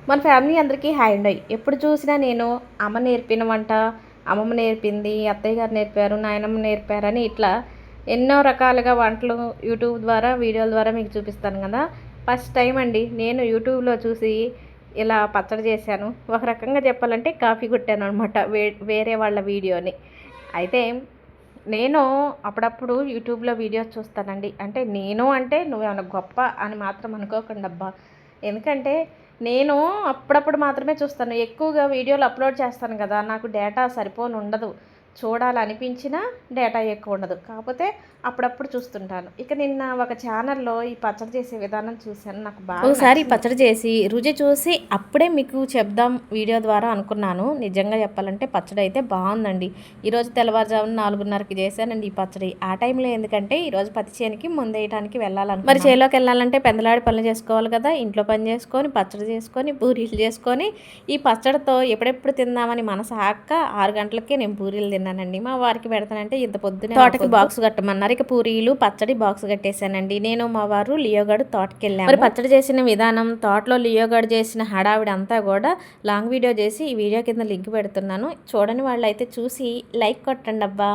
మన ఫ్యామిలీ అందరికీ హాయ్ అండి. ఎప్పుడు చూసినా నేను అమ్మ నేర్పిన వంట, అమ్మమ్మ నేర్పింది, అత్తయ్య గారు నేర్పారు, నాయనమ్మ నేర్పారని ఇట్లా ఎన్నో రకాలుగా వంటలు యూట్యూబ్ ద్వారా వీడియోల ద్వారా మీకు చూపిస్తాను కదా. ఫస్ట్ టైం అండి నేను యూట్యూబ్లో చూసి ఇలా పచ్చడి చేశాను. ఒక రకంగా చెప్పాలంటే కాఫీ కొట్టాను అనమాట వేరే వాళ్ళ వీడియోని. అయితే నేను అప్పుడప్పుడు యూట్యూబ్లో వీడియోస్ చూస్తానండి. అంటే నేను అంటే నువ్వేమన్నా గొప్ప అని మాత్రం అనుకోకండి అబ్బా. ఎందుకంటే నేను అప్పుడప్పుడు మాత్రమే చూస్తాను. ఎక్కువగా వీడియోలు అప్లోడ్ చేస్తాను కదా, నాకు డేటా సరిపోను ఉండదు. చూడాలనిపించినా డేటా ఎక్కువ ఉండదు. కాకపోతే అప్పుడప్పుడు చూస్తుంటాను. ఇక నిన్న ఒక ఛానల్లో ఈ పచ్చడి చేసే విధానం చూశాను. నాకు బాగా ఒకసారి పచ్చడి చేసి రుచి చూసి అప్పుడే మీకు చెప్దాం వీడియో ద్వారా అనుకున్నాను. నిజంగా చెప్పాలంటే పచ్చడి అయితే బాగుందండి. ఈరోజు తెల్లవారుజామున 4:30కి చేశానండి ఈ పచ్చడి. ఆ టైంలో ఎందుకంటే ఈరోజు పత్తి చేనికి ముందేయడానికి వెళ్ళాలను. మరి చేలోకి వెళ్ళాలంటే పెందలాడి పనులు చేసుకోవాలి కదా. ఇంట్లో పని చేసుకొని పచ్చడి చేసుకొని పూరీలు చేసుకొని ఈ పచ్చడితో ఎప్పుడెప్పుడు తిందామని మనసు ఆక్క 6 గంటలకే నేను పూరీలు తిన్నానండి. మా వారికి పెడతానంటే ఇంత పొద్దునే తోటకి బాక్స్ కట్టమన్నారు. ఇక పూరీలు పచ్చడి బాక్స్ కట్టేశానండి. నేను మా వారు లియోగాడు తోటకి వెళ్ళాము. మరి పచ్చడి చేసిన విధానం, తోటలో లియోగాడు చేసిన హడావిడి అంతా కూడా లాంగ్ వీడియో చేసి ఈ వీడియో కింద లింక్ పెడుతున్నాను. చూడని వాళ్ళు అయితే చూసి లైక్ కొట్టండి అబ్బా.